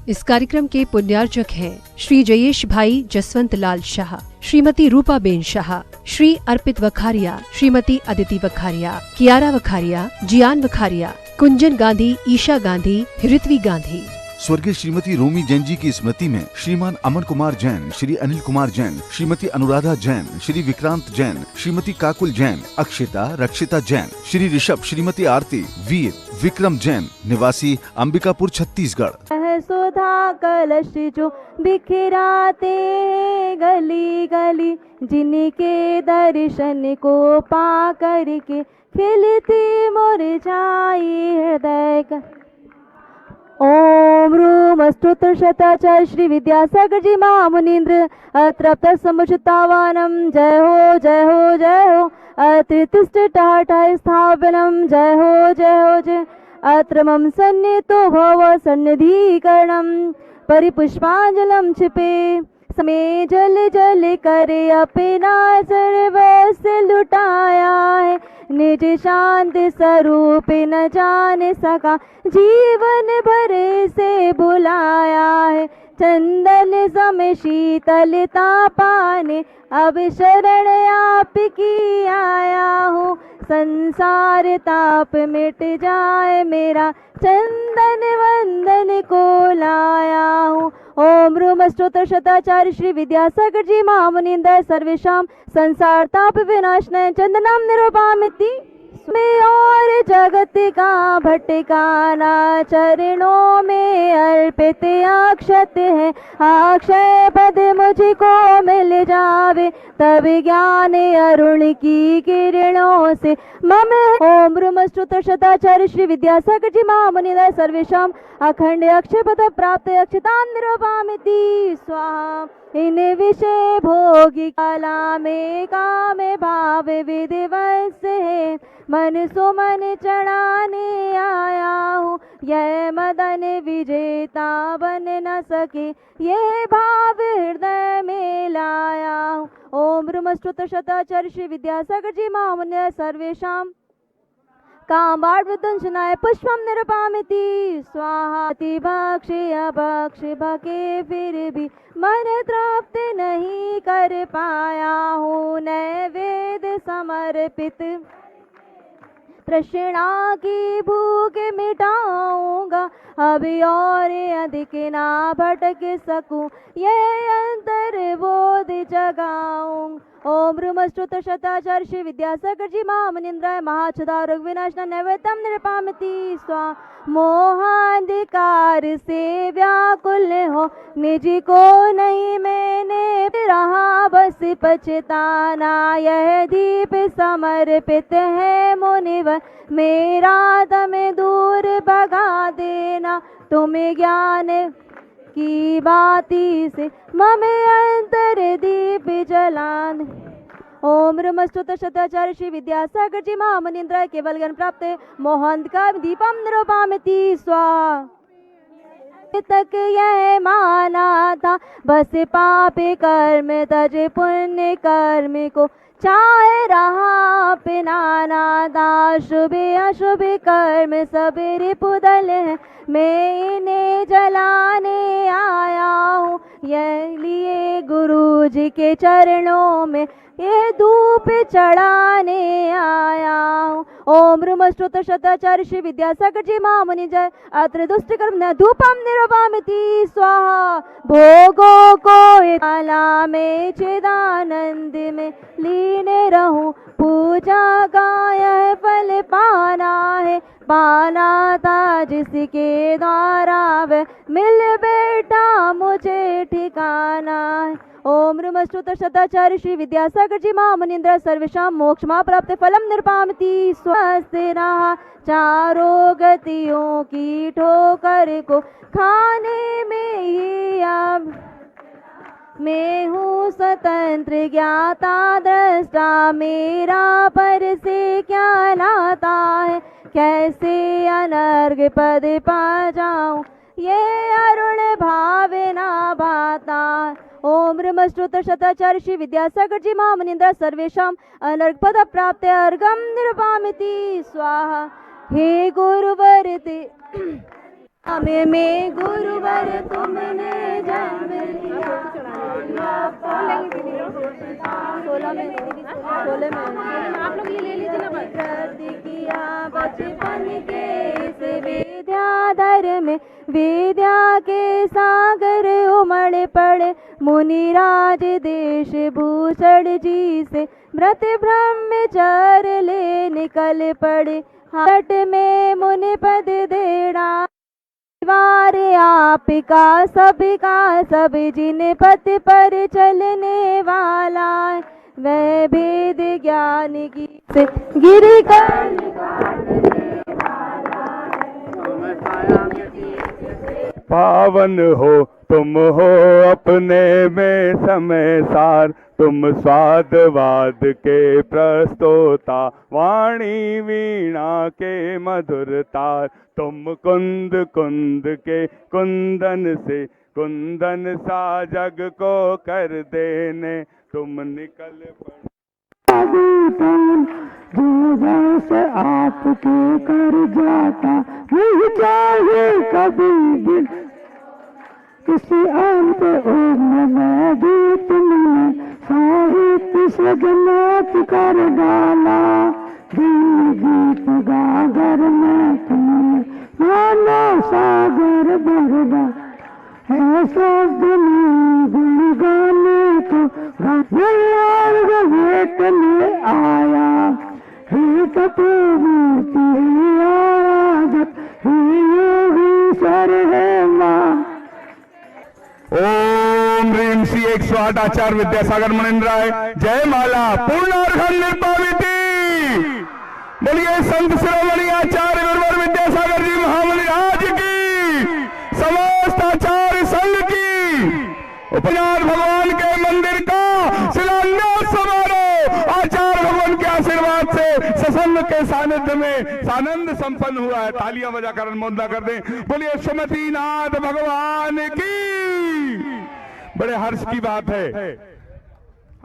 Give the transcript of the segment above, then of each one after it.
इस कार्यक्रम के पुण्यार्चक हैं श्री जयेश भाई जसवंत लाल शाह, श्रीमती रूपा बेन शाह, श्री अर्पित वखारिया, श्रीमती अदिति वखारिया, कियारा वखारिया, जियान वखारिया, कुंजन गांधी, ईशा गांधी, ऋत्वी गांधी। स्वर्गीय श्रीमती रोमी जैन जी की स्मृति में श्रीमान अमन कुमार जैन, श्री अनिल कुमार जैन, श्रीमती अनुराधा जैन, श्री विक्रांत जैन, श्रीमती काकुल जैन, अक्षिता रक्षिता जैन, श्री ऋषभ, श्रीमती आरती, वीर विक्रम जैन, निवासी अंबिकापुर छत्तीसगढ़। सुधा कलश जो बिखराते गली गली, जिनके दर्शन को पा करके खिलती मुरझाई हृदय का। ओम रूम स्तोत्र शताचार्य श्री विद्यासागर जी महामुनीन्द्र अतृप्त समुचितावानम। जय हो जय हो जय हो। अत्रितिष्ठ टाटा स्थापनम। जय हो जय हो जय। अत्र मम सन्नितो भव सन्निधिकरणम। परिपुष्पांजलम छिपे समय जल जल करे अपना सर्वस्व लुटाया है। निज शांत स्वरूप न जान सका, जीवन भर से बुलाया है। चंदन सम शीतलता पाने अब शरण आपकी आया हूँ। संसार ताप मिट जाए मेरा, चंदन वंदन को लाया हूँ। ओम रूम स्तोत्र शताचार्य श्री विद्यासागर जी महामुनीन्द्र सर्वेषां संसार ताप विनाशनाय चंदनम निरूपयामि। में और जगत का भटकाना चरणों में अर्पित अक्षत है। अक्षय पद मुझको मिल जावे, तब ज्ञान अरुण की किरणों से मम। ओम रूम स्तोत्र शताचार्य श्री विद्यासागर जी महामुनीन्द्र सर्वेषां अखंड अक्षय पद प्राप्त अक्षतां निरूपयामि। स्वाहा। इन विषय भोगी कला में काम भाव विधिवत है, मन सुमन चढ़ाने आया हूँ। यह मदन विजेता बन न सके, यह भाव हृदय में लाया हूँ। ओम रूम स्तोत्र शताचार्य श्री विद्यासागर जी महामुनीन्द्र सर्वेषां कामार्वदंशनाय पुष्पम निरूपयामि। स्वाहा। भक्ष्य अभक्ष्य भके फिर भी मन तृप्त नहीं कर पाया हूँ। नैवेद्य समर्पित तृष्णा की भूख मिटाऊंगा, अब और अधिक ना भटक सकूं, यह अंतर बोध जगाऊं। ओम रूम स्तोत्र शताचार्य श्री विद्यासागर जी महामुनीन्द्राय महाच्छदा रोग विनाशना नैवेद्यम निरूपयामि। स्वा। मोहांधकार से व्याकुल हो, निज को नहीं मैंने रहा बस पछताना। यह दीप समर्पित है मुनिवर, मेरा दम दूर भगा देना। तुम्हें ज्ञान की बाती से मम अंतर दीप जलान। ओम रूम स्तोत्र शताचार्य श्री विद्यासागर जी महामुनीन्द्र केवल ज्ञान प्राप्त मोहांधकार दीपम निरूपयामि। स्वाहा। तक यह माना था बस पाप कर्म तज पुण्य कर्म को, चाहे रहा अपनाना था। शुभ अशुभ कर्म सब रिपुदल है, मैं इन्हें जलाने आया हूँ। यह लिए गुरु जी के चरणों में ये धूप चढ़ाने आया हूँ। ओम रूम स्तोत्र शताचार्य श्री विद्यासागर जी महामुनि जय। अत्र दुष्ट कर्म न धूपम निरूपयामि। स्वाहा। भोगों को ताला में चिदानंद में लीन रहूं, पूजा का यह फल पाना है। पाना था जिसके द्वारा वह मिल बैठा मुझे ठिकाना है। ओम रूम स्तोत्र शताचार्य श्री विद्यासागर जी महामुनीन्द्र सर्वेषां मोक्ष प्राप्त फलम निरूपयामि। स्वस्थ रहा चारों गतियों की ठोकर को खाने में ही अब मैं हूँ स्वतंत्र ज्ञाता दृष्टा, मेरा पर से क्या लाता है। कैसे अनर्घ पद पा जाऊं, ये अरुण भावना भाता। ओम रूम स्तोत्र शताचार्य श्री विद्यासागर जी महामुनीन्द्र सर्वेषां अनर्घ पद प्राप्त अर्घम निरूपयामि। स्वाहा। हे गुरुवर ते हमें में गुरुवर तो आप लोग ये ले लीजिए ना। किया बचपन के इस विद्याधर में, विद्या के सागर उमड़ पड़े, मुनिराज देश भूषण जी से व्रत ब्रह्मचर्य ले निकल पड़े। हाट में मुनि पद देना वार आपका सबका सब, जिन पथ पर चलने वाला वह वेद ज्ञान की से गिर कर निकालने वाला है। पावन हो तुम हो अपने में समय सार, तुम स्वादवाद के प्रस्तोता, वाणी वीणा के मधुर तार, तुम कुंद कुंद के कुंदन से कुंदन सा जग को कर देने तुम निकल पड़े। जो जैसे आपके कर जाता, नहीं चाहे कभी भी किसी अंत उम्र में भी तुमने साहित्य सजनात कर डाला। दिल गीत गागर में तुमने माना सागर भर डाला। ऐसा गुण गाने को गाने आया, हे तपोमूर्ति आराधक, हे योगीश्वर है माँ। ओम ह्रीं श्री 108 आचार्य विद्यासागर मणिन्द्राय जय माला पूर्णार्घ निर्पाविती। बोलिए संत शिरोमणि आचार्य गुरुवर विद्यासागर जी महामणिराज की, समस्त आचार्य संघ की, उपनाथ भगवान के मंदिर का शिलान्यास समारोह आचार्य भगवान के आशीर्वाद से सत्संग के सानिध्य में सानंद संपन्न हुआ है। तालियां बजाकर अनुमोदना कर दें। बोलिए सुमति नाथ भगवान की। बड़े हर्ष की बात है,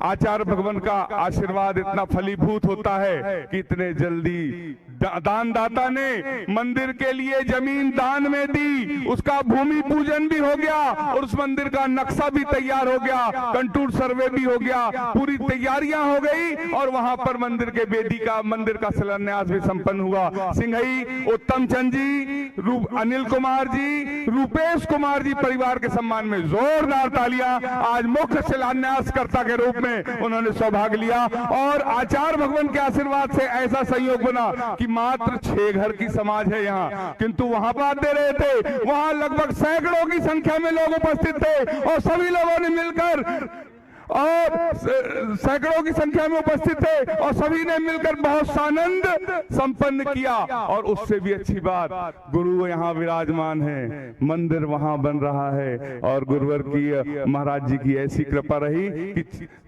आचार्य भगवान का आशीर्वाद इतना फलीभूत होता है कि इतने जल्दी दानदाता ने मंदिर के लिए जमीन दान में दी, उसका भूमि पूजन भी हो गया और उस मंदिर का नक्शा भी तैयार हो गया, कंटूर सर्वे भी हो गया, पूरी तैयारियां हो गई और वहां पर मंदिर के बेदी का मंदिर का शिलान्यास भी संपन्न हुआ। सिंघई उत्तम चंद जी, अनिल कुमार जी, रूपेश कुमार जी परिवार के सम्मान में जोरदार तालियां। आज मुख्य शिलान्यासकर्ता के रूप में उन्होंने सौभाग्य लिया और आचार्य भगवान के आशीर्वाद से ऐसा संयोग बना कि मात्र 6 घर की समाज है यहाँ, किंतु वहां बात दे रहे थे, वहां लगभग सैकड़ों की संख्या में लोग उपस्थित थे और सभी लोगों ने मिलकर और सैकड़ों की संख्या में उपस्थित थे और सभी ने मिलकर बहुत सानंद संपन्न किया। और उससे भी अच्छी बात, गुरु यहाँ विराजमान है, मंदिर वहां बन रहा है और गुरुवर की महाराज जी की ऐसी कृपा रही कि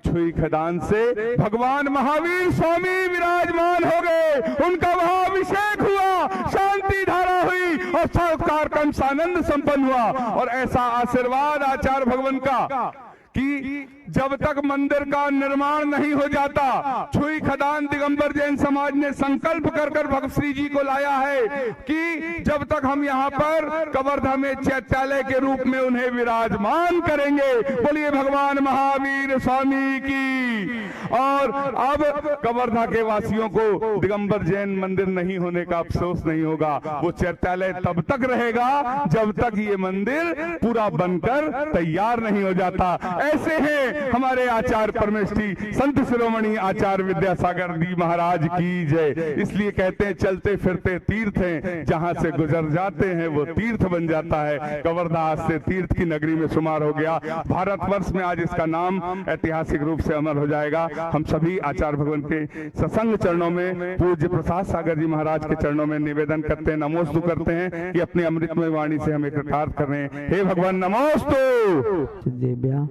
छुई खदान से भगवान महावीर स्वामी विराजमान हो गए, उनका वहां अभिषेक हुआ, शांति धारा हुई और सब कार्यक्रम सानंद संपन्न हुआ। और ऐसा आशीर्वाद आचार्य भगवान का कि जब तक मंदिर का निर्माण नहीं हो जाता, छुई खदान दिगंबर जैन समाज ने संकल्प कर भगत श्री जी को लाया है कि जब तक हम यहाँ पर कवर्धा में चैत्यालय के रूप में उन्हें विराजमान करेंगे। बोलिए भगवान महावीर स्वामी की। और अब कवर्धा के वासियों को दिगंबर जैन मंदिर नहीं होने का अफसोस नहीं होगा, वो चैत्यालय तब तक रहेगा जब तक ये मंदिर पूरा बनकर तैयार नहीं हो जाता। ऐसे हैं हमारे आचार्य परमेष्ठी संत शिरोमणि आचार्य विद्यासागर जी महाराज की जय। इसलिए कहते हैं चलते फिरते तीर्थ हैं, जहां से गुजर जाते हैं वो तीर्थ बन जाता है। कवर्धा आज से तीर्थ की नगरी में शुमार हो गया। भारतवर्ष में आज इसका नाम ऐतिहासिक रूप से अमर हो जाएगा। हम सभी आचार्य भगवान के सत्संग चरणों में, पूज्य प्रसाद सागर जी महाराज के चरणों में निवेदन करते हैं, नमोस्तु करते हैं कि अपनी अमृतमय वाणी से हमें कृतार्थ कर रहे हैं। हे भगवान नमोस्तु। देव्या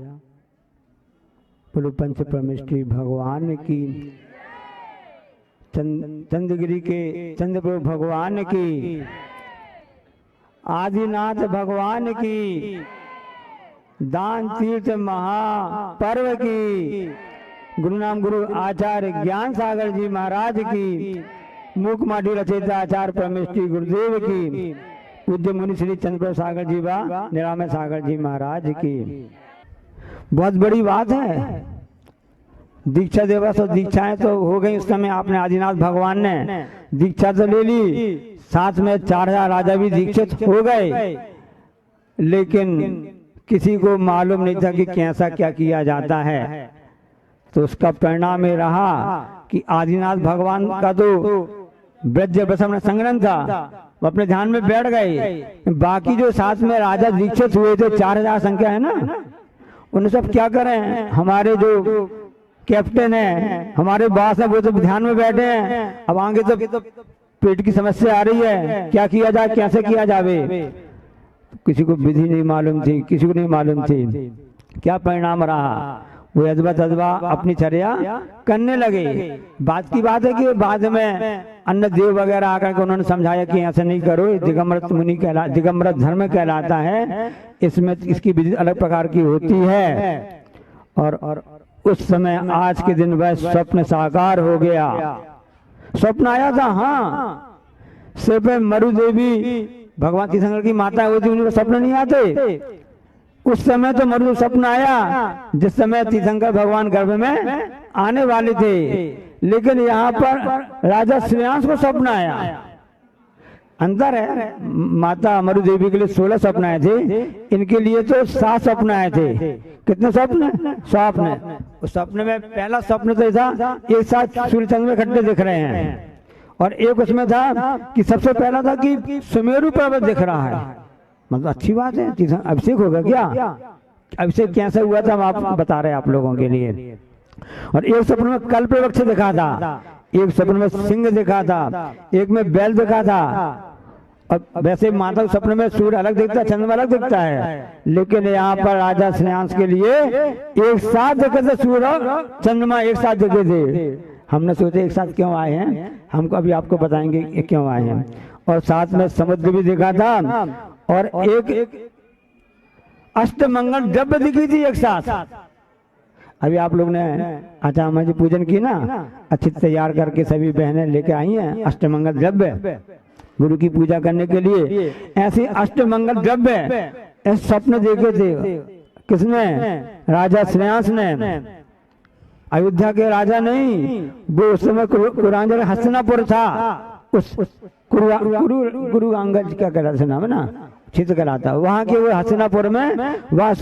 बोलो पंच परमेष्ठी भगवान की, चंद्रगिरी के चंद्रप्रभु भगवान की, आदिनाथ भगवान की, दान तीर्थ महापर्व की, गुरु नाम गुरु आचार्य ज्ञान सागर जी महाराज की, मुख माटी रचयिता आचार्य परमेष्ठी गुरुदेव की, पूज्य मुनि श्री चंद्रप्रभु सागर जी व निरामय सागर जी महाराज की। बहुत बड़ी बात है, दीक्षा दिवस और दीक्षाएं तो हो गई उस समय, आपने आदिनाथ भगवान ने दीक्षा तो ले ली, साथ में 4000 राजा भी दीक्षित हो गए, लेकिन किसी को मालूम नहीं था कि कैसा क्या किया जाता है। तो उसका परिणाम ये रहा कि आदिनाथ भगवान का तो ब्रज बसम संग्रहण था, वो अपने ध्यान में बैठ गए। बाकी जो साथ में राजा दीक्षित हुए थे 4000 संख्या है ना, उन्हें सब क्या करें, हमारे जो कैप्टन है, हमारे बॉस है, वो तो ध्यान में बैठे हैं। अब आगे तो पेट की समस्या आ रही है, क्या किया जाए, कैसे किया जावे। किसी को विधि नहीं मालूम थी, किसी को नहीं मालूम थी। क्या परिणाम रहा, वो अजबा तजबा अपनी चर्या करने लगे। बात की बात है कि बाद में अन्य देव वगैरह आकर के उन्होंने समझाया कि ऐसे नहीं करो, दिगंबरत मुनि दिगंबरत धर्म कहलाता है, इसमें इसकी विधि अलग प्रकार की होती है। और उस समय आज के दिन वह स्वप्न साकार हो गया। स्वप्न आया था, हाँ, सिर्फ मरु देवी भगवान तीर्थंकर की माता होती, उन्हें स्वप्न नहीं आते। उस समय तो मरु स्वप्न आया जिस समय तीर्थंकर भगवान गर्भ में आने वाले थे, लेकिन यहाँ पर राजा श्रेयांश को स्वप्न आया। अंतर है, माता मरु देवी के लिए 16 स्वप्न आए थे, इनके लिए तो 7 स्वप्न आए थे। कितने स्वप्न? स्वप्न। उस स्वप्न में पहला स्वप्न तो था एक साथ सूर्य चंद्र में इकट्ठे दिख रहे हैं, और एक उसमें था कि सबसे पहला था कि सुमेरु पर्वत दिख रहा है। मतलब अच्छी बात है, अभिषेक होगा क्या? अभिषेक कैसे हुआ था हम आप बता रहे हैं आप लोगों के लिए। और एक स्वप्न में कल्प वृक्ष दिखा था, एक स्वप्न में सिंह दिखा था, एक में बैल दिखा था। और वैसे माता के स्वप्न में सूर्य अलग दिखता है, चंद्रमा अलग दिखता है, लेकिन यहाँ पर राजा श्रेयांश के लिए एक साथ दिखे थे, सूर्य और चंद्रमा एक साथ दिखे थे। हमने सोचे एक साथ क्यों आए हैं, हमको अभी आपको बताएंगे क्यों आए हैं। और साथ में समुद्र भी दिखा था, और एक अष्टमंगल द्रव्य दिखी थी एक साथ। अभी आप लोग ने आचार्य जी पूजन की ना, अच्छी तैयार करके सभी बहनें लेके आई हैं अष्टमंगल द्रव्य गुरु की पूजा करने के लिए। ऐसे अष्टमंगल द्रव्य ऐसे स्वप्न देखे थे। किसने? राजा श्रेयांश ने। अयोध्या के राजा नहीं, वो उस समय कुरांजल हस्तिनापुर था। उस गुरु अंगद क्या कहलाता है नाम है ना, क्षेत्र कहलाता, वहाँ के वो हस्तिनापुर में वह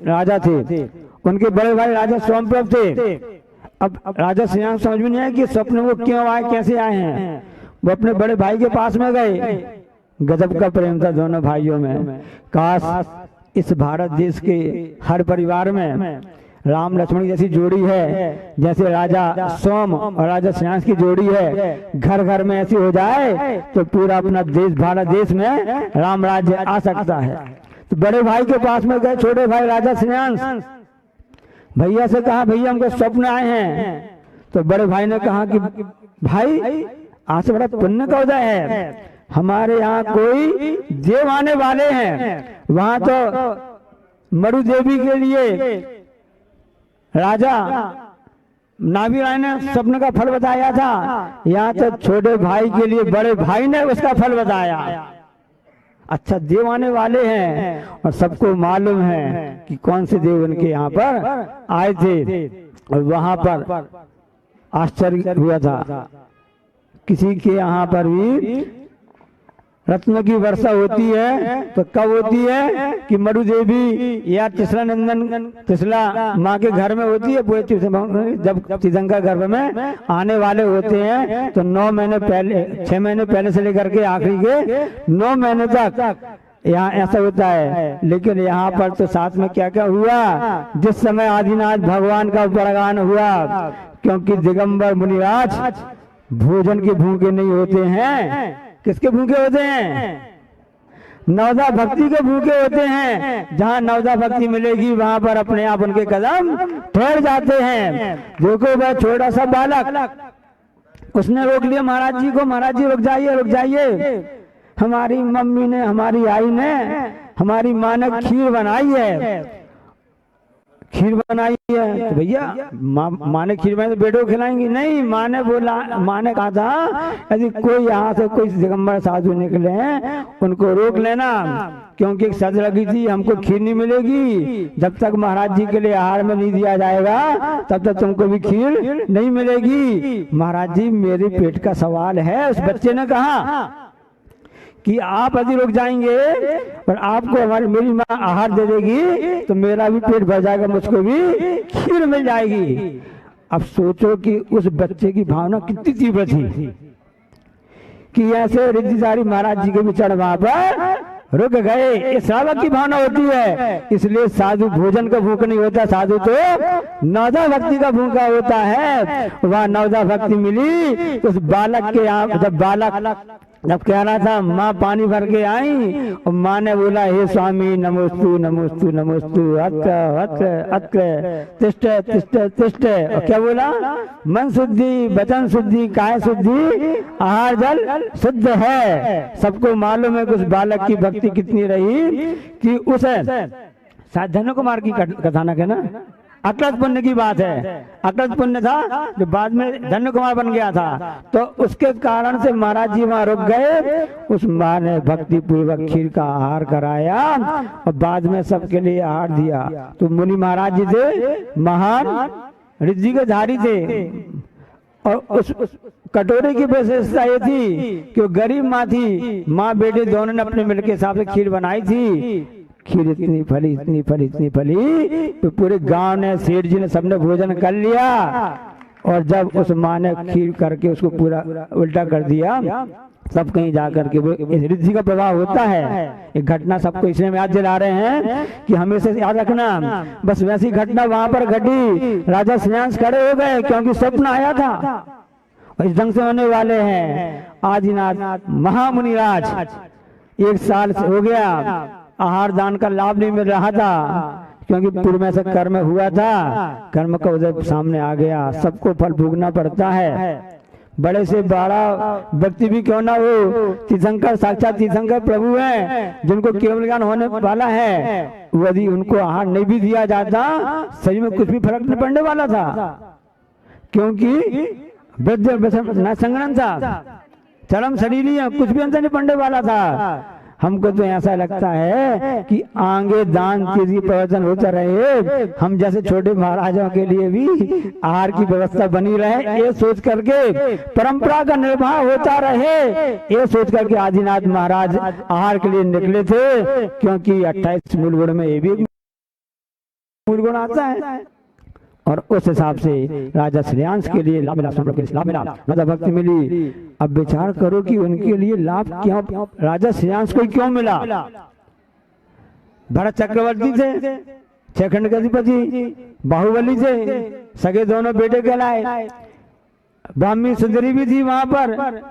राजा थे। उनके बड़े भाई राजा सोमप्रभ थे। अब राजा श्रेयांश समझ में नहीं आया कि स्वप्न वो क्यों आए, कैसे आए हैं। वो अपने बड़े भाई के पास में गए। गजब का प्रेम था दोनों भाइयों में। काश इस भारत देश के हर परिवार में राम लक्ष्मण जैसी जोड़ी है, जैसे राजा सोम और राजा श्रेयांश की जोड़ी है, घर घर में ऐसी हो जाए तो पूरा अपना देश भारत देश में राम राज्य आ सकता है। तो बड़े भाई के पास में गए छोटे भाई राजा श्रेयांश, भैया से कहा भैया हमको स्वप्न आए हैं। तो बड़े भाई ने कहा कि भाई आज से बड़ा पुण्य का उदय है, हमारे यहाँ कोई देव आने वाले हैं। वहां तो मरु देवी के लिए राजा नाभि राय ने स्वप्न का फल बताया था, यहाँ तो छोटे भाई के लिए बड़े भाई ने उसका फल बताया। अच्छा देव आने वाले हैं, और सबको मालूम है कि कौन से देव उनके यहाँ पर आए थे। और वहां पर आश्चर्य हुआ था, किसी के यहाँ पर भी रत्नों की वर्षा होती है तो कब होती है कि मरु देवी या तीसरा नंदन तीसरा माँ के घर में होती है। जब तीर्थंकर गर्भ में आने वाले होते हैं तो 9 महीने पहले, 6 महीने पहले से लेकर के आखिरी के 9 महीने तक यहाँ ऐसा होता है। लेकिन यहाँ पर तो साथ में क्या क्या हुआ, जिस समय आदिनाथ भगवान का उपरागान हुआ, क्योंकि दिगंबर मुनिराज भोजन के भूखे नहीं होते हैं। किसके भूखे होते हैं? नवदा भक्ति के भूखे होते हैं। जहाँ नवदा भक्ति मिलेगी वहां पर अपने आप उनके कदम ठहर जाते हैं। देखो वह छोटा सा बालक, उसने रोक लिया महाराज जी को, महाराज जी रुक जाइए रुक जाइए, हमारी मम्मी ने, हमारी आई ने, हमारी माँ ने खीर बनाई है। खीर बनाई है तो भैया माँ ने खीर बनाई तो बेटों को खिलाएंगी नहीं। माँ ने बोला, माँ ने कहा था यदि कोई यहाँ से कोई दिगंबर साधु निकले हैं उनको रोक लेना, क्योंकि एक शर्त लगी थी हमको खीर नहीं मिलेगी जब तक महाराज जी के लिए आहार में नहीं दिया जाएगा तब तक तुमको भी खीर नहीं मिलेगी। महाराज जी मेरे पेट का सवाल है। उस बच्चे ने कहा कि आप यदि रुक जाएंगे और आपको हमारी मेरी माँ आहार दे देगी तो मेरा भी पेट भर जाएगा, मुझको भी खीर मिल जाएगी। अब सोचो कि उस बच्चे की भावना कितनी तीव्र थी कि ऐसे रिद्धिधारी महाराज जी के विचार वहां पर रुक गए। इस श्रावक की भावना होती है, इसलिए साधु भोजन का भूख नहीं होता, साधु तो नवदा भक्ति का भूखा होता है। वहां नवदा भक्ति मिली तो उस बालक के यहाँ जब कह रहा था माँ पानी भर के आई और माँ ने बोला हे स्वामी नमोस्तु नमोस्तु नमोस्तु अत्र अत्र अत्र तिष्ठ तिष्ठ तिष्ठ, और क्या बोला? मन शुद्धि, वचन शुद्धि, काय शुद्धि, आहार जल शुद्ध है। सबको मालूम है कि उस बालक की भक्ति कितनी रही कि उस शायद धन्य कुमार की कथानक है ना, अकृत पुण्य की बात है। अकृत पुण्य था जो बाद में धन्य कुमार बन गया था, तो उसके कारण से महाराज जी वहां रुक गए। उस माँ ने भक्ति पूर्वक खीर का आहार कराया और बाद में सबके लिए आहार दिया। तो मुनि महाराज जी थे महान रिद्धि के धारी थे, और उस कटोरे की विशेषता ये थी कि वो गरीब माँ थी। माँ बेटे दोनों ने अपने मिल के हिसाब से खीर बनाई थी। खीर इतनी फली इतनी फली इतनी फली तो पूरे गांव ने, सेठ जी ने, सबने भोजन कर लिया। और जब उस माँ ने खीर करके उसको पूरा उल्टा कर दिया, सब कहीं जा करके वो रिद्धि का प्रभाव होता है। एक घटना सबको इसलिए याद दिला रहे हैं कि हमेशा याद रखना। बस वैसी घटना वहां पर घटी, राजा श्रेयांश खड़े हो गए क्योंकि स्वप्न आया था और इस ढंग से होने वाले हैं। आदिनाथ महामुनिराज 1 साल से हो गया आहार दान का लाभ नहीं मिल रहा था, क्योंकि पूर्व में से कर्म हुआ था, कर्म का उदय सामने आ गया। सबको फल भोगना पड़ता है। बड़े से बड़ा व्यक्ति भी क्यों ना हो, तीर्थंकर साक्षात तीर्थंकर प्रभु हैं जिनको केवल ज्ञान होने वाला है, यदि उनको आहार नहीं भी दिया जाता शरीर में कुछ भी फर्क नहीं पड़ने वाला था, क्योंकि वृद्ध संग्रहण था, चरम शरीरी है, कुछ भी अंतर नहीं पड़ने वाला था। हमको तो ऐसा लगता है कि आगे दान तेजी प्रवचन होता रहे, हम जैसे छोटे महाराजों के लिए भी आहार की व्यवस्था बनी रहे, ये सोच करके परंपरा का निर्वाह होता रहे, ये सोच करके आदिनाथ महाराज आहार के लिए निकले थे। क्योंकि 28 मूल गुण में ये भी मूल गुण आता है, और उस हिसाब से राजा श्रेयांश के लिए लाभ मिला, नवदा भक्ति मिली। अब विचार करो कि उनके लिए लाभ क्यों, राजा श्रेयांश को क्यों मिला? भरत चक्रवर्ती थे, 6 खंड के अधिपति, बाहुबली थे, सगे दोनों बेटे कहलाए, ब्राह्मी सुंदरी भी थी वहां पर,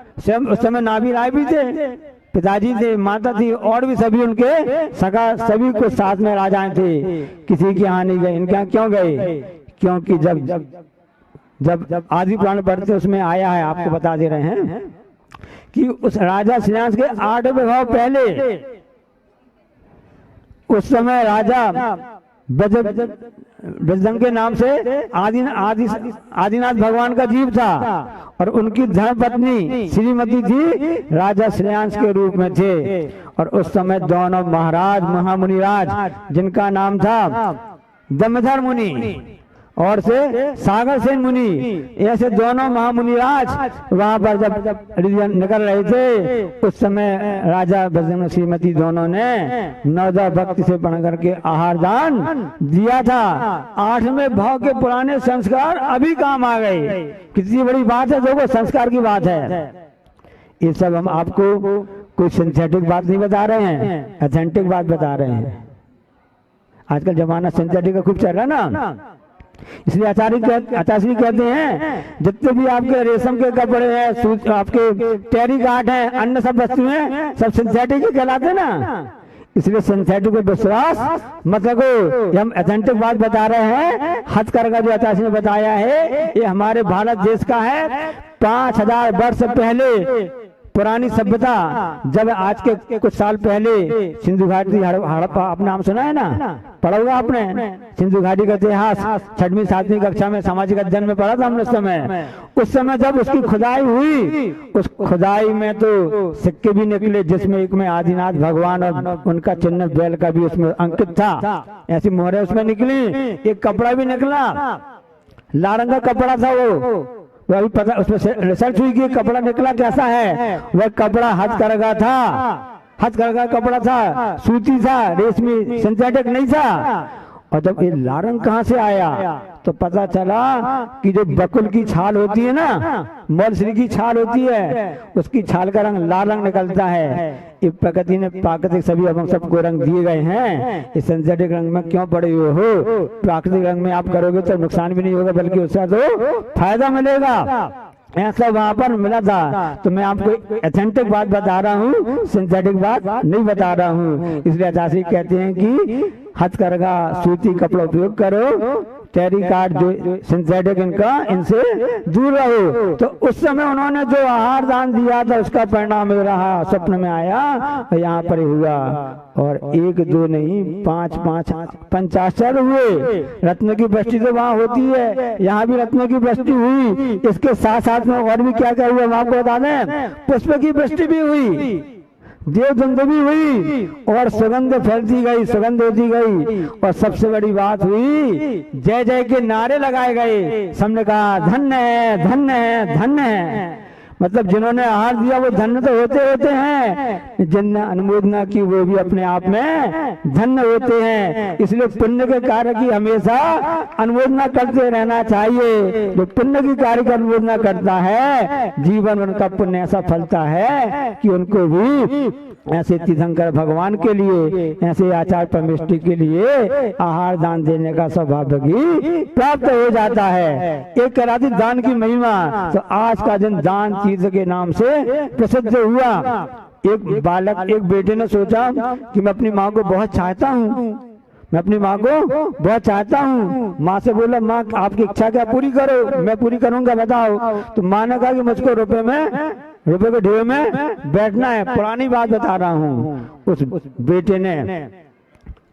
उस समय नाभि राय भी थे, पिताजी थे, माता थी, और भी सभी उनके सगा, सभी को साथ में राजाएं थे। किसी के यहाँ नहीं गए। इनके यहाँ क्यों गए? क्योंकि जब आदि पुराण पढ़ते उसमें आया है, आपको बता दे रहे हैं कि उस राजा श्रेयांश के 8 विवाह पहले, उस समय राजा बजरंग के नाम से आदिनाथ भगवान का जीव था, और उनकी धर्मपत्नी श्रीमती थी राजा श्रेयांश के रूप में थे। और उस समय दोनों महाराज महामुनिराज, जिनका नाम था दमोदर मुनि और से सागर सेन मुनि, ऐसे दोनों महामुनिराज वहां पर जब निकल रहे थे, उस समय राजा बजरंग श्रीमती दोनों ने नवदा भक्ति से पढ़ करके आहार दान दिया था। 8वें भाव के पुराने संस्कार अभी काम आ गए। कितनी बड़ी बात है, देखो संस्कार की बात है। ये सब हम आपको कोई सिंथेटिक बात नहीं बता रहे हैं, ऑथेंटिक बात बता रहे हैं। आजकल जमाना सिंथेटिक का खूब चल रहा है ना, इसलिए आचार्य कहते हैं जितने भी आपके रेशम के कपड़े हैं, आपके टेरी काट हैं, अन्य सब वस्तुएं सब सिंथेटिक ही कहलाते ना। इसलिए सिंथेटिक पे विश्वास मत रखो। हम ऑथेंटिक बात बता रहे हैं। हथकरघा जो आचार्य ने बताया है, ये हमारे भारत देश का है। 5000 वर्ष पहले पुरानी सभ्यता जब आज के कुछ साल पहले सिंधु घाटी हड़प्पा, आपने नाम सुना है ना, पढ़ा होगा आपने सिंधु घाटी का इतिहास 6वीं 7वीं कक्षा में सामाजिक अध्ययन में पढ़ा था हमने उस समय जब उसकी खुदाई हुई, उस खुदाई में तो सिक्के भी निकले जिसमें एक में आदिनाथ भगवान और उनका चिन्ह बैल का भी उसमें अंकित था, ऐसी मोहरें उसमें निकली। एक कपड़ा भी निकला, लाल रंग का कपड़ा था वो अभी पता उसमें रिसर्च हुई कि कपड़ा निकला कैसा है। वह कपड़ा हथकरघा था, हथकरघा कपड़ा था, सूती था, रेशमी, सिंथेटिक नहीं था। और जब ये लाल रंग कहाँ से आया तो पता चला कि जो बकुल की छाल होती है ना, मौलश्री की छाल होती है, उसकी छाल का रंग लाल रंग निकलता है। ये प्रकृति ने प्राकृतिक सभी हम सबको रंग दिए गए हैं, इस सिंथेटिक रंग में क्यों पड़े हुए हो? प्राकृतिक रंग में आप करोगे तो नुकसान भी नहीं होगा बल्कि उससे तो फायदा मिलेगा। ऐसा वहां पर मिला था। तो मैं आपको एथेंटिक बात बता रहा हूँ, सिंथेटिक बात नहीं बता रहा हूँ। इसलिए आचार्य कहते हैं कि हथकरघा सूती कपड़ा उपयोग करो, टेरिकॉट जो सिंथेटिक इनसे दूर रहो। तो उस समय उन्होंने जो आहार दान दिया था उसका परिणाम मिल रहा, स्वप्न में आया और यहाँ पर हुआ। और 1 2 नहीं 5 5 50 हुए। रत्न की वृष्टि तो वहाँ होती है, यहाँ भी रत्न की वृष्टि हुई। इसके साथ साथ में और भी क्या क्या हुआ हम आपको बता दें। पुष्प की वृष्टि भी हुई, देवदंड भी हुई और सुगंध फैलती गई, सुगंध होती गई। और सबसे बड़ी बात हुई, जय जय के नारे लगाए गए। सबने कहा धन्य है, धन्य है, धन्य है। मतलब जिन्होंने आहार दिया वो धन्य तो होते हैं, जिनने अनुमोदना की वो भी अपने आप में धन्य होते हैं। इसलिए पुण्य के कार्य की हमेशा अनुमोदना करते रहना चाहिए। जो पुण्य की कार्य की अनुमोदना करता है, जीवन उनका पुण्य ऐसा फलता है कि उनको भी ऐसे तीर्थंकर भगवान के लिए, ऐसे आचार्य परमेष्टि के लिए आहार दान देने का सौभाग्य भी प्राप्त हो जाता है। एक कराती दान की महिमा। तो आज का दिन दान तीर्थ के नाम से प्रसिद्ध हुआ। एक बालक, एक बेटे ने सोचा कि मैं अपनी माँ को बहुत चाहता हूँ, मैं अपनी माँ को बहुत चाहता हूँ। माँ से बोला, माँ आपकी इच्छा क्या पूरी करो, मैं पूरी करूंगा, बताओ। तो माँ ने कहा कि मुझको रुपए के ढेर में बैठना है। पुरानी बात बता रहा हूँ। उस बेटे ने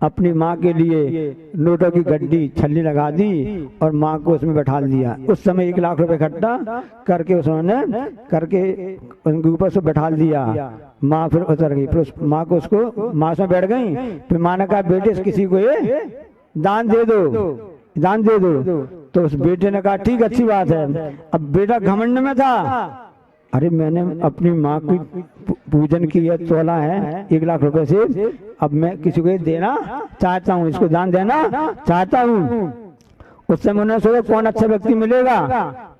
अपनी माँ के लिए नोटों की गड्डी छल्ली लगा दी और माँ को उसमें बैठा दिया। उस समय 1 लाख रुपए इकट्ठा करके उन्होंने उनके ऊपर से बैठा दिया। माँ फिर उतर गई, फिर माँ को उसको माँ से बैठ गई। फिर माँ ने कहा, बेटे किसी को ये दान दे दो, दान दे दो। तो उस बेटे ने कहा ठीक, अच्छी बात है। अब बेटा घमंड में था, अरे मैंने अपनी माँ की पूजन की है, तोला है 1 लाख रुपए से, अब मैं किसी को देना चाहता हूँ, इसको दान देना चाहता हूँ। उस समय उन्होंने सोचा कौन अच्छा व्यक्ति मिलेगा,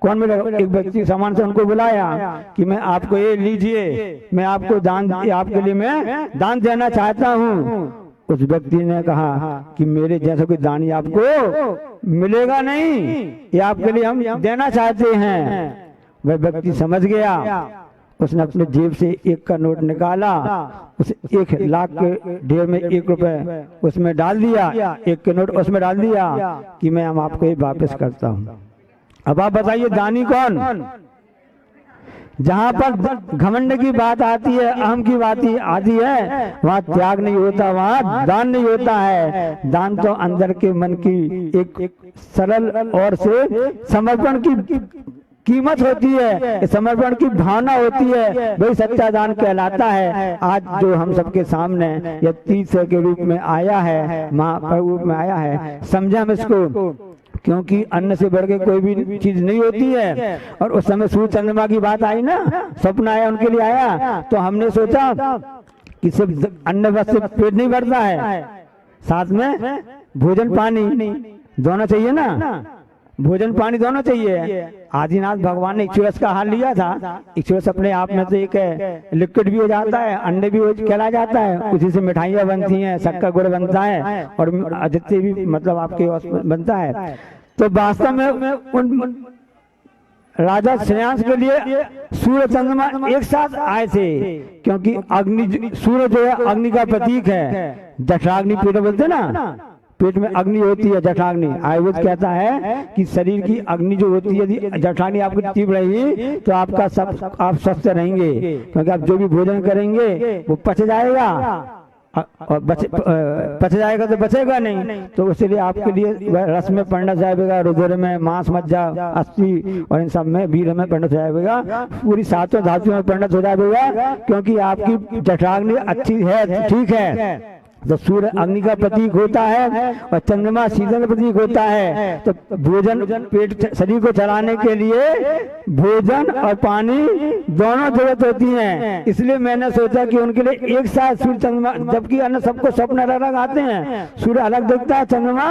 कौन मिलेगा। एक व्यक्ति सामान से उनको बुलाया कि मैं आपको ये लीजिए, मैं आपको दान, आपके लिए मैं दान देना चाहता हूँ। उस व्यक्ति ने कहा कि मेरे जैसा कोई दानी आपको मिलेगा नहीं, ये आपके लिए हम देना चाहते हैं। वह व्यक्ति समझ गया, उसने अपने जेब से 1 का नोट निकाला, उस 1 लाख के ढेर में 1 रुपए उसमें डाल दिया, 1 के नोट उसमें डाल दिया कि मैं हम आपको ये वापस करता हूँ। अब आप बताइए दानी कौन? जहाँ पर घमंड की बात आती है, अहम की बात आती है, वहाँ त्याग नहीं होता, वहाँ दान नहीं होता है। दान तो अंदर के मन की एक सरल और से समर्पण की कीमत होती है, समर्पण की भावना होती है, वही सच्चा दान कहलाता है। आज जो हम सबके सामने यह तीर्थ के रूप में आया है, महाप्रभु में आया है, समझे हम इसको, क्योंकि अन्न से बढ़ के कोई भी चीज नहीं होती है। और उस समय सूर्य चंद्रमा की बात आई ना, स्वप्न आया उनके लिए आया, तो हमने सोचा कि सिर्फ अन्न बस से पेट नहीं भरता है, साथ में भोजन पानी दोनों चाहिए ना, भोजन पानी दोनों चाहिए। आदिनाथ भगवान ने इक्षुरस का हाल लिया था। इक्षुरस अपने आप में तो एक लिक्विड भी हो जाता है, अंडे भी कहला जाता है, उसी से मिठाइयाँ बनती हैं, शक्कर गुड़ बनता है और आदित्य भी मतलब आपके बनता है। तो वास्तव में उन राजा श्रेयांश के लिए सूर्य चंद्रमा एक साथ आए थे, क्योंकि अग्नि, सूर्य जो है अग्नि का प्रतीक है, जठराग्नि पीठ बोलते ना, पेट में अग्नि होती है जठराग्नि। आयुर्वेद कहता है कि शरीर की अग्नि जो होती है, यदि जठराग्नि आपकी तीव्र रहेगी तो आपका सब आप स्वस्थ रहेंगे, क्योंकि आप जो भी भोजन करेंगे वो पच जाएगा और पच जाएगा तो बचेगा नहीं। तो इसलिए आपके लिए रस में पंडस जाएगा, रुधिर में, मांस, मज्जा, अस्थि और इन सब में, वीर में पंडस जाएगा, पूरी सातों धातुओं में पंडस हो जाएगा, क्योंकि आपकी जठराग्नि अच्छी है, ठीक है। तो सूर्य अग्नि का प्रतीक होता है और चंद्रमा शीतल का प्रतीक होता है। तो भोजन, पेट, शरीर को चलाने के लिए भोजन और पानी दोनों जरूरत होती हैं। इसलिए मैंने सोचा कि उनके लिए एक साथ सूर्य चंद्रमा, जबकि अन्य सबको स्वप्न अलग अलग आते हैं, सूर्य अलग दिखता है, चंद्रमा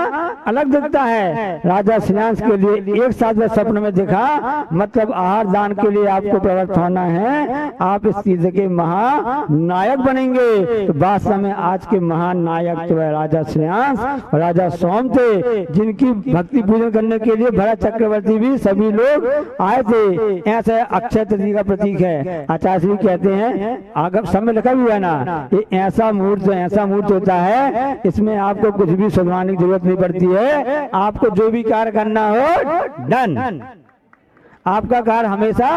अलग दिखता है। राजा श्रेयांश के लिए एक साथ में स्वप्न में दिखा, मतलब आहार दान के लिए आपको प्रवृत्त होना है, आप इस चीज के महानायक बनेंगे। तो वास्तव में आज के महान नायक तो है राजा श्रेयांश और राजा सोम थे, जिनकी भक्ति पूजन करने के लिए भरत चक्रवर्ती भी सभी लोग आए थे। ऐसा अक्षय तृतीया का प्रतीक है। आचार्य श्री कहते हैं, आगे सब में लिखा भी है ना, ये ऐसा मुहूर्त होता है, इसमें आपको कुछ भी सुधरवाने की जरूरत नहीं पड़ती है। आपको जो भी कार्य करना हो, डन, आपका कार्य हमेशा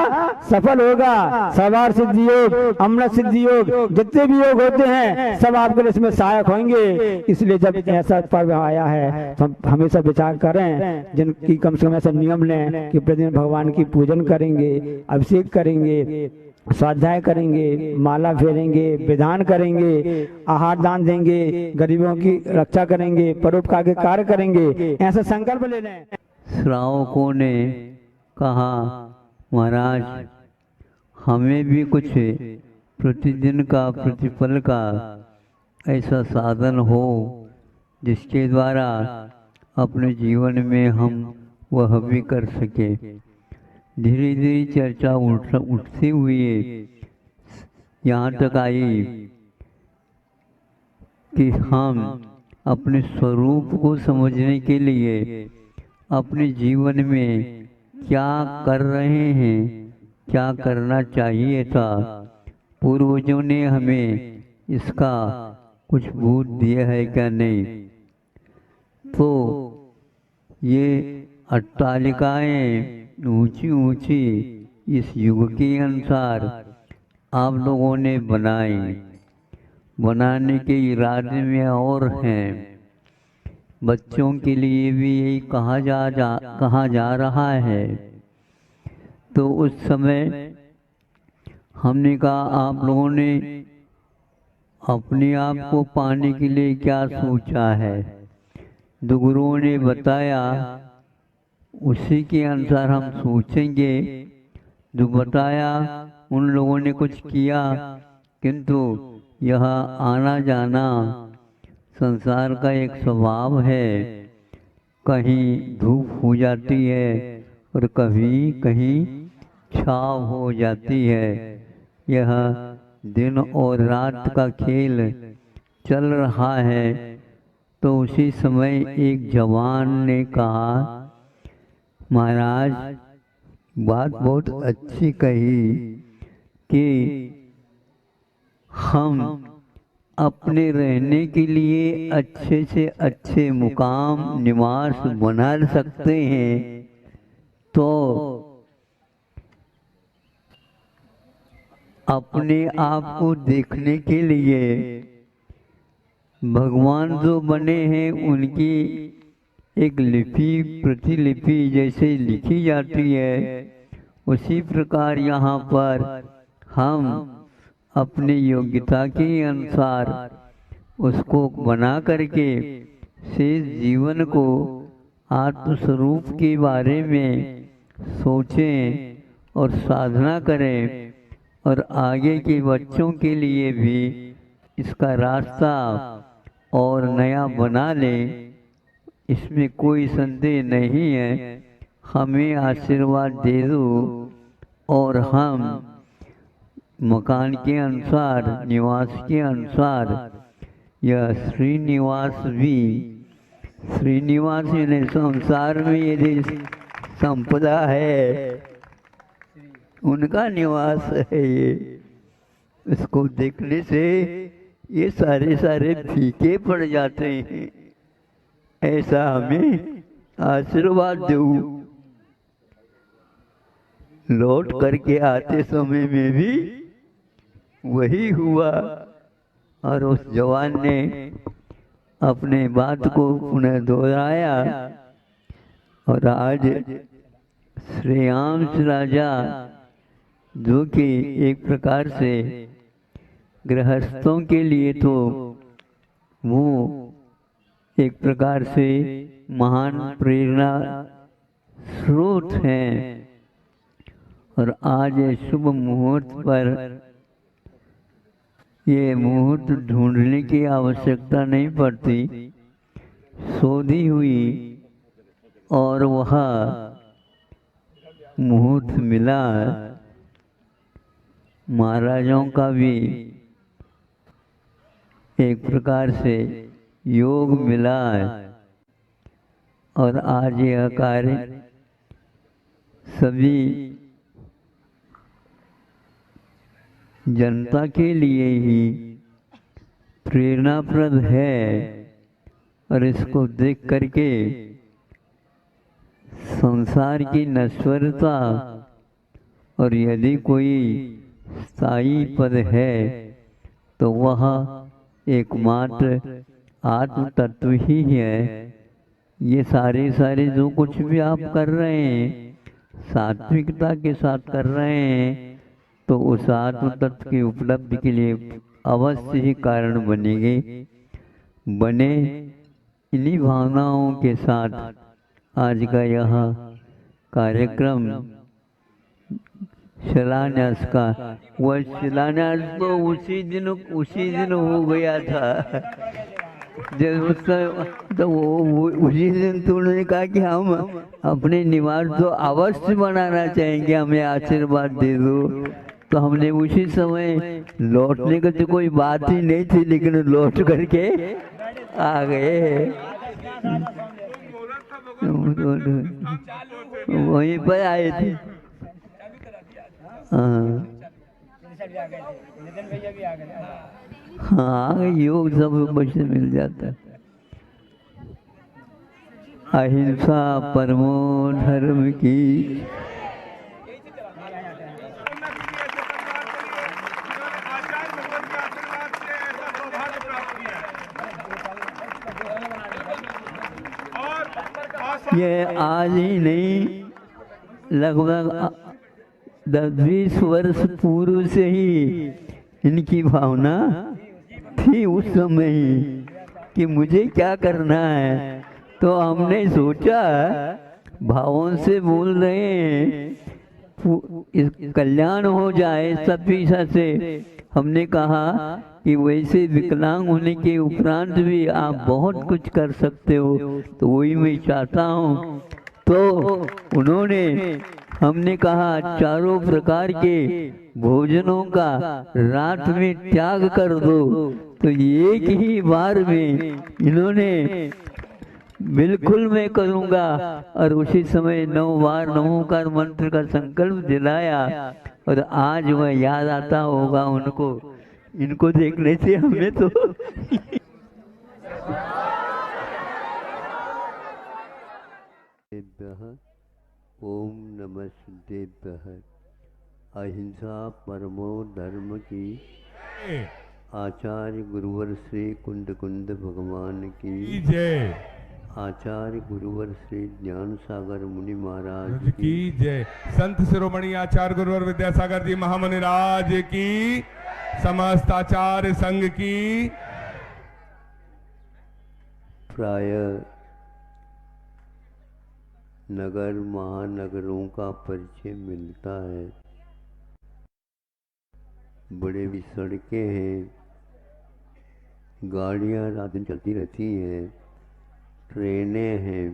सफल होगा। सर्वार्थ सिद्धि योग, अमृत सिद्धि योग, जितने भी योग होते हैं सब आपके लिए इसमें सहायक होंगे। इसलिए जब ऐसा पर्व आया है तो हम हमेशा विचार करें, जिनकी कम से कम ऐसा नियम लें कि प्रतिदिन भगवान की पूजन करेंगे, अभिषेक करेंगे, स्वाध्याय करेंगे, माला फेरेंगे, विधान करेंगे, आहार दान देंगे, गरीबों की रक्षा करेंगे, परोपकार के कार्य करेंगे, ऐसा संकल्प ले लें। श्रावकों ने कहा, महाराज हमें भी कुछ प्रतिदिन का प्रतिफल का ऐसा साधन हो जिसके द्वारा अपने जीवन में हम वह भी कर सके। धीरे धीरे चर्चा उठती हुई यहाँ तक आई कि हम अपने स्वरूप को समझने के लिए अपने जीवन में क्या कर रहे हैं, क्या करना चाहिए था, पूर्वजों ने हमें इसका कुछ बोध दिया है क्या नहीं। तो ये अट्टालिकाएं ऊंची ऊंची इस युग के अनुसार आप लोगों ने बनाने के इरादे में और हैं। बच्चों के लिए भी यही कहा जा रहा है। तो उस समय हमने कहा, आप लोगों ने अपने आप को पाने के लिए क्या सोचा है। दो गुरुओं ने बताया, उसी के अनुसार हम सोचेंगे। जो बताया उन लोगों ने कुछ किया, किंतु यह आना जाना संसार का एक स्वभाव है। कहीं धूप हो जाती है और कभी कहीं छाव हो जाती है। यह दिन और रात का खेल चल रहा है। तो उसी समय एक जवान ने कहा, महाराज बात बहुत अच्छी कही कि हम अपने रहने के लिए अच्छे से अच्छे मुकाम निवास बना सकते हैं। तो अपने आप को देखने के लिए भगवान जो बने हैं उनकी एक लिपि, प्रतिलिपि जैसे लिखी जाती है, उसी प्रकार यहाँ पर हम अपनी योग्यता के अनुसार उसको बना करके शेष जीवन को आत्मस्वरूप के बारे में सोचें और साधना करें, और आगे के बच्चों के लिए भी इसका रास्ता और नया बना लें। इसमें कोई संदेह नहीं है। हमें आशीर्वाद दे दो और हम मकान के अनुसार, निवास के अनुसार, यह श्रीनिवास भी, श्रीनिवास यानी संसार में यदि संपदा है उनका निवास है ये। इसको देखने से ये सारे फीके पड़ जाते हैं। ऐसा हमें आशीर्वाद दो। लौट करके आते समय में भी वही हुआ और उस जवान ने अपने बात को पुनः दोहराया और आज श्रेयांश राजा जो कि एक प्रकार से गृहस्थों के लिए तो वो एक प्रकार से महान प्रेरणा स्रोत हैं और आज शुभ मुहूर्त पर ये मुहूर्त ढूंढने की आवश्यकता नहीं पड़ती, शोधी हुई और वह मुहूर्त मिला। महाराजों का भी एक प्रकार से योग मिला और आज यह कार्य सभी जनता के लिए ही प्रेरणाप्रद है और इसको देख करके संसार की नश्वरता और यदि कोई स्थायी पद है तो वह एकमात्र आत्म तत्व ही है। ये सारे जो कुछ भी आप कर रहे हैं सात्विकता के साथ कर रहे हैं तो उस आत्म तत्व की उपलब्धि के लिए अवश्य ही कारण बनेंगे। बने इन्हीं भावनाओं के साथ आज का यह कार्यक्रम शिलान्यास का, वह शिलान्यास तो उसी दिन हो गया था जब उसका तो वो उसी दिन तो उन्होंने कहा कि हम अपने निवास तो अवश्य बनाना चाहेंगे, हमें आशीर्वाद दे दो। तो हमने उसी समय लौटने का तो कोई बात ही नहीं थी लेकिन लौट करके आ गए। वहीं पर आए थे। हाँ योग सब बच्चे मिल जाता है। अहिंसा परमो धर्म की। ये आज ही नहीं लगभग 10-20 वर्ष पूर्व से ही इनकी भावना थी उस समय ही कि मुझे क्या करना है। तो हमने सोचा भावों से बोल रहे हैं इस कल्याण हो जाए सब पीछा से। हमने कहा कि वैसे विकलांग होने के उपरांत भी आप बहुत कुछ कर सकते हो, तो वही मैं चाहता हूँ। तो उन्होंने हमने कहा चारों प्रकार के भोजनों का रात में त्याग कर दो। तो एक ही बार में इन्होंने बिल्कुल मैं करूँगा और उसी समय 9 बार नमोकार मंत्र का संकल्प दिलाया और आज वह याद आता होगा उनको। इनको देखने से हमें तो ओम नमः शिवाय। अहिंसा परमो धर्म की। आचार्य गुरुवर श्री कुंद भगवान की जय। आचार्य गुरुवर श्री ज्ञान सागर मुनि महाराज की जय। संत शिरोमणि आचार्य गुरुवर विद्यासागर जी महामुनि राज की। समस्त आचार्य संघ की। प्राय नगर महानगरों का परिचय मिलता है। बड़े भी सड़कें हैं, गाड़ियां रात दिन चलती रहती हैं, ट्रेनें हैं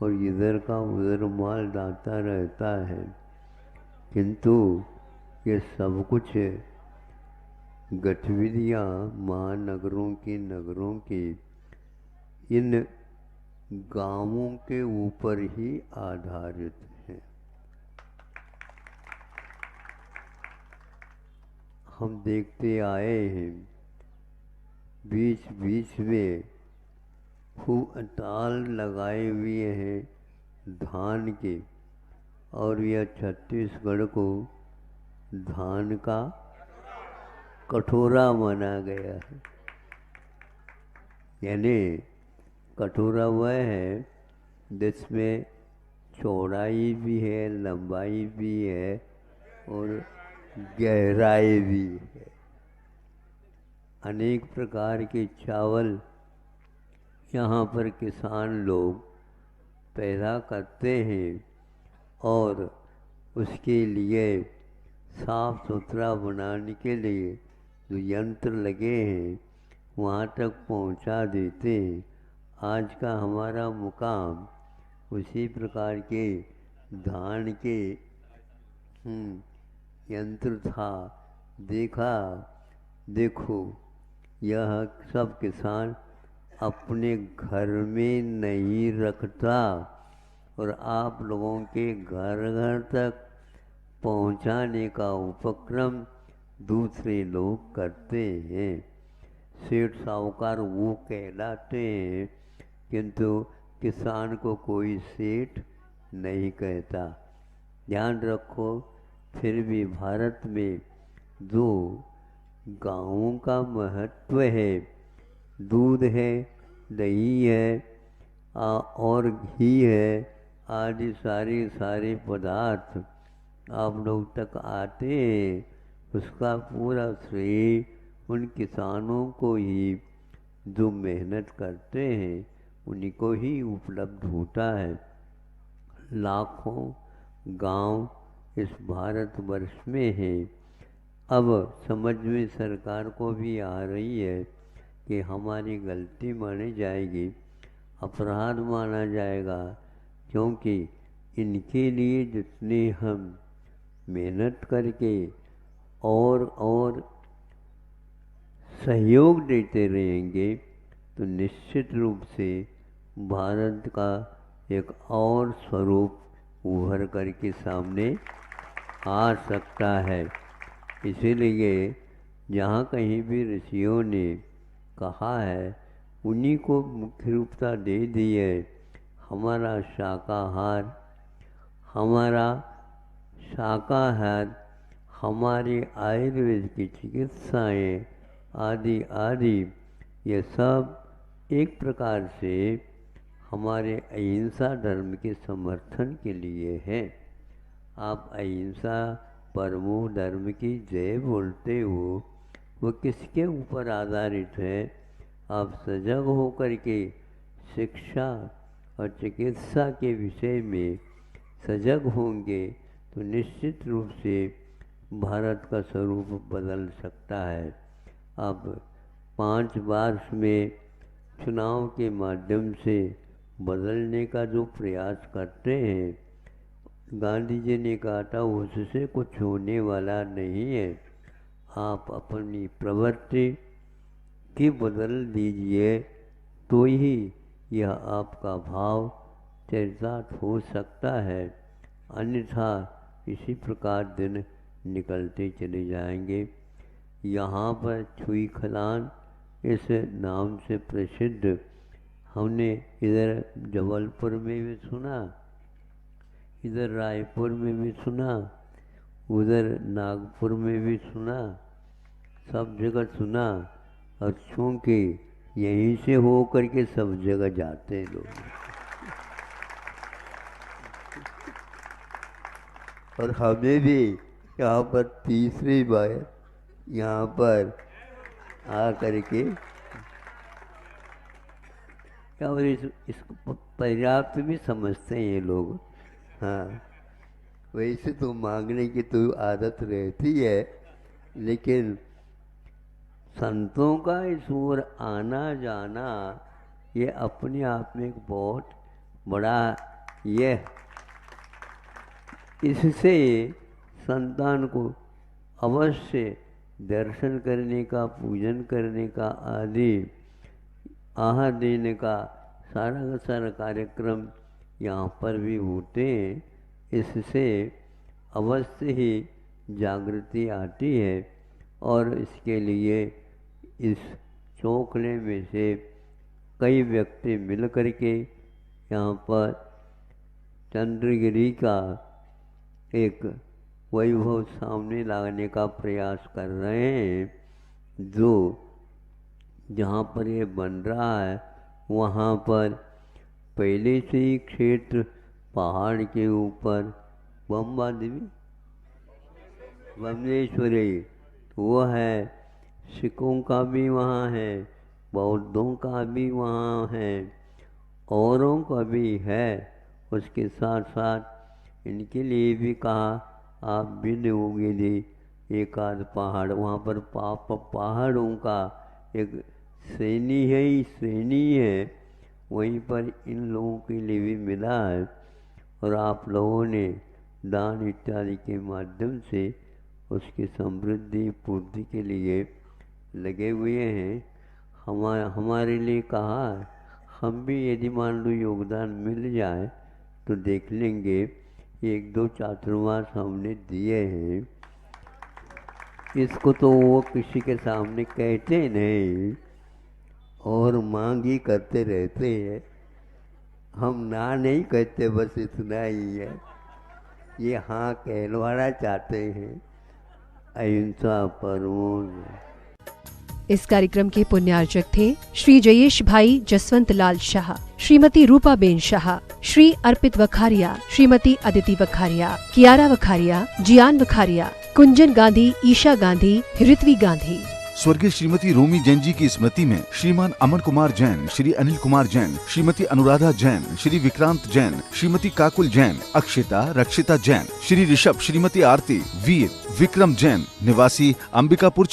और इधर का उधर माल जाता रहता है। किंतु ये सब कुछ गतिविधियां महानगरों की नगरों की इन गांवों के ऊपर ही आधारित है। हम देखते आए हैं बीच बीच में खूब ताल लगाए हुए हैं धान के, और यह छत्तीसगढ़ को धान का कटोरा माना गया है। यानी कटोरा वह है जिसमें चौड़ाई भी है, लंबाई भी है और गहराई भी है। अनेक प्रकार के चावल यहाँ पर किसान लोग पैदा करते हैं और उसके लिए साफ सुथरा बनाने के लिए जो यंत्र लगे हैं वहाँ तक पहुँचा देते हैं। आज का हमारा मुकाम उसी प्रकार के धान के यंत्र था। देखो यह सब किसान अपने घर में नहीं रखता और आप लोगों के घर घर तक पहुंचाने का उपक्रम दूसरे लोग करते हैं। सेठ साहूकार वो कहलाते हैं, किंतु किसान को कोई सेठ नहीं कहता। ध्यान रखो, फिर भी भारत में जो गाँवों का महत्व है, दूध है, दही है और घी है आदि सारे पदार्थ आप लोग तक आते हैं, उसका पूरा श्रेय उन किसानों को ही जो मेहनत करते हैं उन्हीं को ही उपलब्ध होता है। लाखों गांव इस भारतवर्ष में हैं। अब समझ में सरकार को भी आ रही है कि हमारी गलती मानी जाएगी, अपराध माना जाएगा, क्योंकि इनके लिए जितने हम मेहनत करके और सहयोग देते रहेंगे तो निश्चित रूप से भारत का एक और स्वरूप उभर करके सामने आ सकता है। इसीलिए जहाँ कहीं भी ऋषियों ने कहा है उन्हीं को मुख्य रूपता दे दी है। हमारा शाकाहार, हमारी आयुर्वेद की चिकित्साएं आदि ये सब एक प्रकार से हमारे अहिंसा धर्म के समर्थन के लिए है। आप अहिंसा परमो धर्म की जय बोलते हो, वो किसके ऊपर आधारित है? आप सजग होकर के शिक्षा और चिकित्सा के विषय में सजग होंगे तो निश्चित रूप से भारत का स्वरूप बदल सकता है। अब 5 वर्ष में चुनाव के माध्यम से बदलने का जो प्रयास करते हैं, गांधी जी ने कहा था उससे कुछ होने वाला नहीं है। आप अपनी प्रवृत्ति की बदल दीजिए तो ही यह आपका भाव चरितार्थ हो सकता है, अन्यथा इसी प्रकार दिन निकलते चले जाएंगे। यहाँ पर छुई खदान इस नाम से प्रसिद्ध हमने इधर जबलपुर में भी सुना, इधर रायपुर में भी सुना, उधर नागपुर में भी सुना, सब जगह सुना। और चूँकि यहीं से हो करके सब जगह जाते हैं लोग, और हमें भी यहाँ पर तीसरी बार यहाँ पर आ करके और इसको पर्याप्त भी समझते हैं ये लोग। हाँ, वैसे तो मांगने की तो आदत रहती है, लेकिन संतों का इस ओर आना जाना ये अपने आप में एक बहुत बड़ा ये, इससे संतान को अवश्य दर्शन करने का, पूजन करने का आदि आहार देने का सारा कार्यक्रम यहाँ पर भी होते हैं। इससे अवश्य ही जागृति आती है और इसके लिए इस चौखले में से कई व्यक्ति मिल करके यहाँ पर चंद्रगिरी का एक वैभव सामने लाने का प्रयास कर रहे हैं। जो जहाँ पर ये बन रहा है वहाँ पर पहले से ही क्षेत्र पहाड़ के ऊपर बम्बा देवी बमलेश्वरी वो है, सिखों का भी वहाँ है, बौद्धों का भी वहाँ है, औरों का भी है। उसके साथ साथ इनके लिए भी कहा आप भी दोगे दे एक आध पहाड़, वहाँ पर पहाड़ों का एक श्रेणी है ही श्रेणी है, वहीं पर इन लोगों के लिए भी मिला है। और आप लोगों ने दान इत्यादि के माध्यम से उसकी समृद्धि पूर्ति के लिए लगे हुए हैं। हमारे लिए कहा है, हम भी यदि मान लो योगदान मिल जाए तो देख लेंगे। 1-2 चातुर्मास हमने दिए हैं, इसको तो वो किसी के सामने कहते नहीं और मांग ही करते रहते हैं। हम ना नहीं कहते, बस इतना ही है। ये हाँ कहलवाना चाहते हैं। अहिंसा परमो। इस कार्यक्रम के पुण्यार्चक थे श्री जयेश भाई जसवंत लाल शाह, श्रीमती रूपाबेन शाह, श्री अर्पित वखारिया, श्रीमती अदिति वखारिया, कियारा वखारिया, जियान वखारिया, कुंजन गांधी, ईशा गांधी, ऋत्वी गांधी। स्वर्गीय श्रीमती रोमी जैन जी की स्मृति में श्रीमान अमन कुमार जैन, श्री अनिल कुमार जैन, श्रीमती अनुराधा जैन, श्री विक्रांत जैन, श्रीमती काकुल जैन, अक्षिता रक्षिता जैन, श्री ऋषभ, श्रीमती आरती, वीर विक्रम जैन, निवासी अंबिकापुर